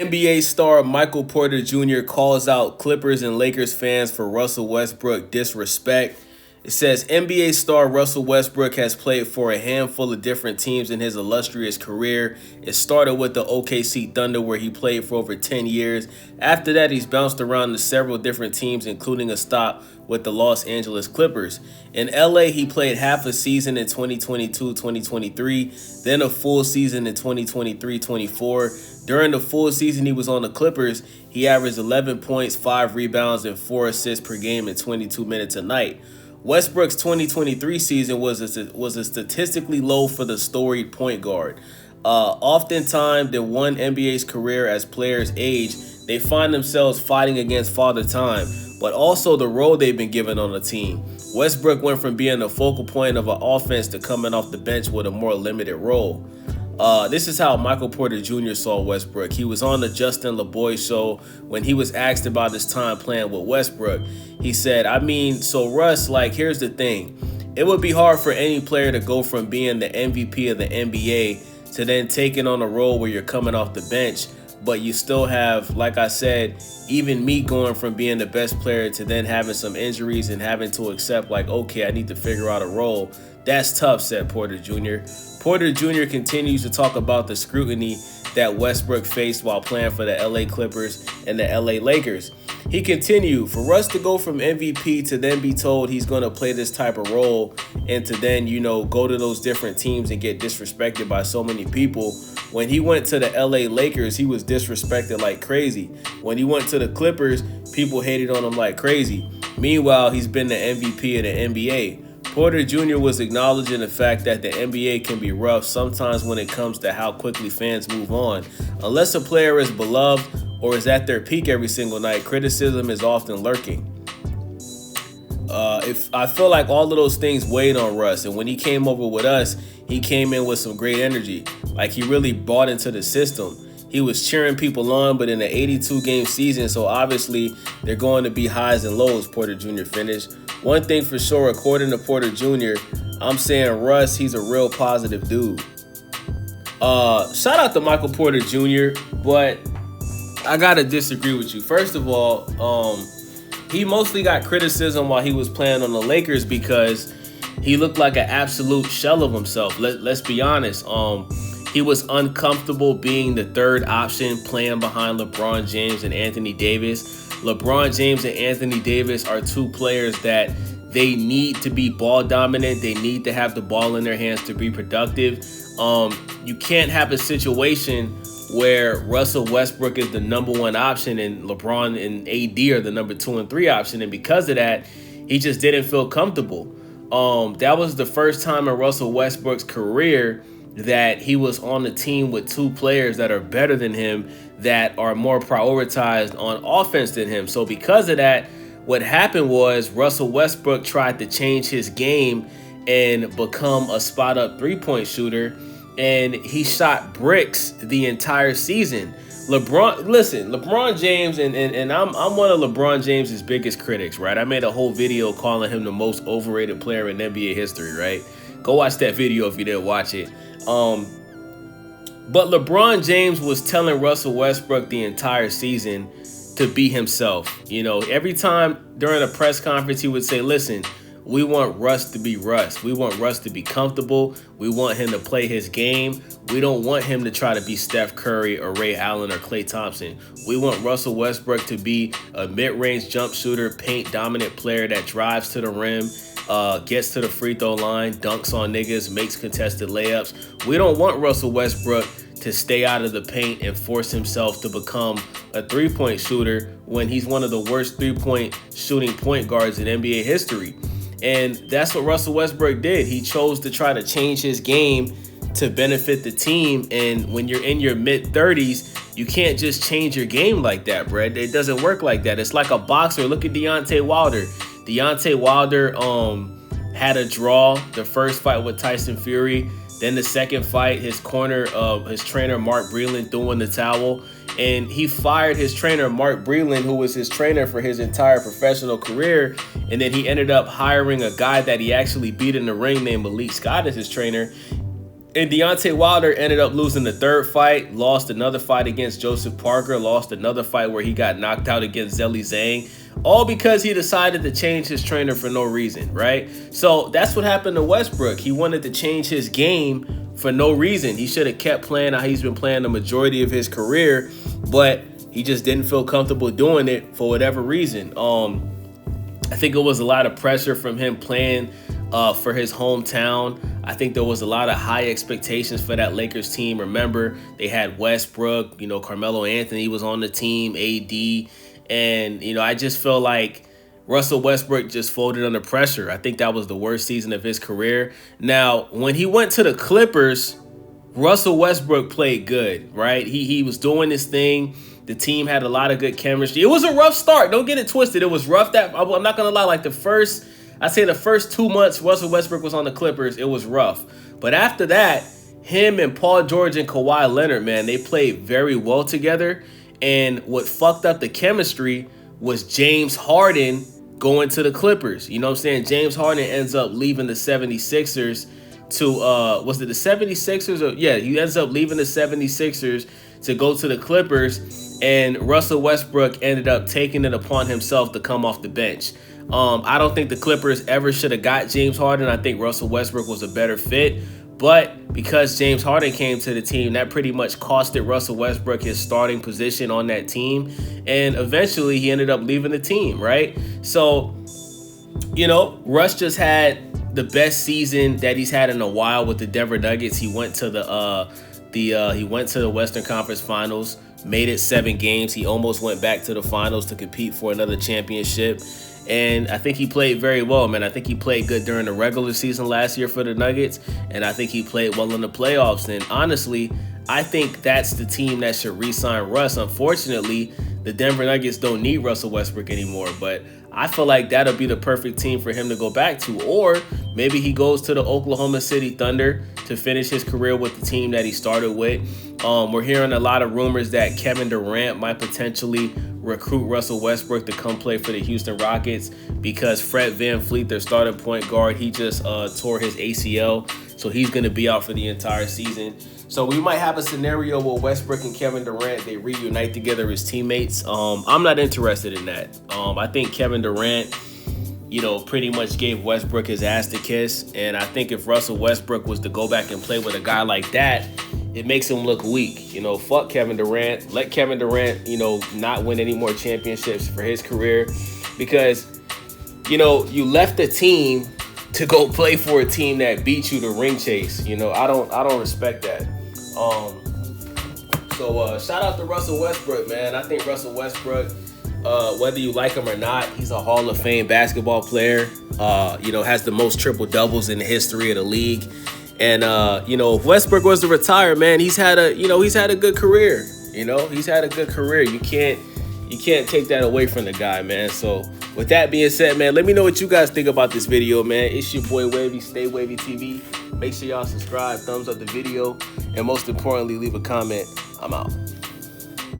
NBA star Michael Porter Jr. calls out Clippers and Lakers fans for Russell Westbrook disrespect. It says NBA star Russell Westbrook has played for a handful of different teams in his illustrious career. It started with the OKC Thunder, where he played for over 10 years. After that, he's bounced around to several different teams, including a stop with the Los Angeles Clippers. In LA, he played half a season in 2022-2023, then a full season in 2023-24. During the full season he was on the Clippers, he averaged 11 points, 5 rebounds, and 4 assists per game in 22 minutes a night. Westbrook's 2023 season was a statistically low for the storied point guard. Oftentimes, in one NBA's career, as players age, they find themselves fighting against Father Time, but also the role they've been given on the team. Westbrook went from being the focal point of an offense to coming off the bench with a more limited role. This is how Michael Porter Jr. saw Westbrook. He was on the Justin LeBoy show. When he was asked about his time playing with Westbrook, he said, so Russ, here's the thing. It would be hard for any player to go from being the MVP of the NBA to then taking on a role where you're coming off the bench, but you still have, like I said, even me going from being the best player to then having some injuries and having to accept, okay, I need to figure out a role. That's tough, said Porter Jr. Porter Jr. continues to talk about the scrutiny that Westbrook faced while playing for the LA Clippers and the LA Lakers. He continued, for Russ to go from MVP to then be told he's going to play this type of role and to then, go to those different teams and get disrespected by so many people. When he went to the LA Lakers, he was disrespected like crazy. When he went to the Clippers, people hated on him like crazy. Meanwhile, he's been the MVP of the NBA. Porter Jr. was acknowledging the fact that the NBA can be rough sometimes when it comes to how quickly fans move on. Unless a player is beloved or is at their peak every single night, criticism is often lurking. If I feel like all of those things weighed on Russ, and when he came over with us, he came in with some great energy. He really bought into the system. He was cheering people on, but in an 82-game season, so obviously they're going to be highs and lows, Porter Jr. finished. One thing for sure, according to Porter Jr., I'm saying Russ, he's a real positive dude. Shout out to Michael Porter Jr., but I gotta disagree with you. First of all, he mostly got criticism while he was playing on the Lakers because he looked like an absolute shell of himself. Let's be honest. He was uncomfortable being the third option, playing behind LeBron James and Anthony Davis. LeBron James and Anthony Davis are two players that they need to be ball dominant. They need to have the ball in their hands to be productive. You can't have a situation where Russell Westbrook is the number one option and LeBron and AD are the number 2 and 3 option. And because of that, he just didn't feel comfortable. That was the first time in Russell Westbrook's career that he was on the team with two players that are better than him, that are more prioritized on offense than him. So because of that, what happened was Russell Westbrook tried to change his game and become a spot-up three-point shooter, and he shot bricks the entire season. LeBron James, and I'm one of LeBron James's biggest critics, right? I made a whole video calling him the most overrated player in NBA history, right? Go watch that video if you didn't watch it. But LeBron James was telling Russell Westbrook the entire season to be himself. Every time during a press conference, he would say, listen, we want Russ to be Russ. We want Russ to be comfortable. We want him to play his game. We don't want him to try to be Steph Curry or Ray Allen or Klay Thompson. We want Russell Westbrook to be a mid-range jump shooter, paint dominant player that drives to the rim, gets to the free throw line, dunks on niggas, makes contested layups. We don't want Russell Westbrook to stay out of the paint and force himself to become a three-point shooter when he's one of the worst three-point shooting point guards in NBA history. And that's what Russell Westbrook did. He chose to try to change his game to benefit the team. And when you're in your mid-30s, you can't just change your game like that, Brad. It doesn't work like that. It's like a boxer. Look at Deontay Wilder. Deontay Wilder had a draw the first fight with Tyson Fury. Then the second fight, his trainer, Mark Breland, threw in the towel. And he fired his trainer, Mark Breland, who was his trainer for his entire professional career. And then he ended up hiring a guy that he actually beat in the ring named Malik Scott as his trainer. And Deontay Wilder ended up losing the third fight, lost another fight against Joseph Parker, lost another fight where he got knocked out against Zhilei Zhang, all because he decided to change his trainer for no reason, right? So that's what happened to Westbrook. He wanted to change his game for no reason. He should have kept playing how he's been playing the majority of his career, but he just didn't feel comfortable doing it for whatever reason. I think it was a lot of pressure from him playing for his hometown. I think there was a lot of high expectations for that Lakers team. Remember, they had Westbrook, Carmelo Anthony was on the team, AD. And, I just feel like Russell Westbrook just folded under pressure. I think that was the worst season of his career. Now, when he went to the Clippers, Russell Westbrook played good, right? He was doing his thing. The team had a lot of good chemistry. It was a rough start. Don't get it twisted. It was rough. I'm not going to lie. Like the first 2 months Russell Westbrook was on the Clippers, it was rough. But after that, him and Paul George and Kawhi Leonard, man, they played very well together. And what fucked up the chemistry was James Harden going to the Clippers. You know what I'm saying? James Harden ends up leaving the 76ers to, was it the 76ers? Yeah, he ends up leaving the 76ers to go to the Clippers. And Russell Westbrook ended up taking it upon himself to come off the bench. I don't think the Clippers ever should have got James Harden. I think Russell Westbrook was a better fit. But because James Harden came to the team, that pretty much costed Russell Westbrook his starting position on that team. And eventually he ended up leaving the team, right? So, Russ just had the best season that he's had in a while with the Denver Nuggets. He went to the Western Conference Finals, made it 7 games. He almost went back to the finals to compete for another championship. And I think he played very well, man. I think he played good during the regular season last year for the Nuggets. And I think he played well in the playoffs. And honestly, I think that's the team that should re-sign Russ. Unfortunately, the Denver Nuggets don't need Russell Westbrook anymore. But I feel like that'll be the perfect team for him to go back to. Or maybe he goes to the Oklahoma City Thunder to finish his career with the team that he started with. We're hearing a lot of rumors that Kevin Durant might potentially recruit Russell Westbrook to come play for the Houston Rockets because Fred VanVleet, their starting point guard, he just tore his ACL. So he's going to be out for the entire season. So we might have a scenario where Westbrook and Kevin Durant, they reunite together as teammates. I'm not interested in that. I think Kevin Durant, pretty much gave Westbrook his ass to kiss. And I think if Russell Westbrook was to go back and play with a guy like that, it makes him look weak. Fuck Kevin Durant. Let Kevin Durant, not win any more championships for his career because, you left the team to go play for a team that beat you to ring chase. I don't respect that. So shout out to Russell Westbrook, man. I think Russell Westbrook, whether you like him or not, he's a Hall of Fame basketball player. Has the most triple doubles in the history of the league. And if Westbrook was to retire, man, he's had a good career. He's had a good career. You can't take that away from the guy, man. So with that being said, man, let me know what you guys think about this video, man. It's your boy Wavy, Stay Wavy TV. Make sure y'all subscribe, thumbs up the video, and most importantly, leave a comment. I'm out.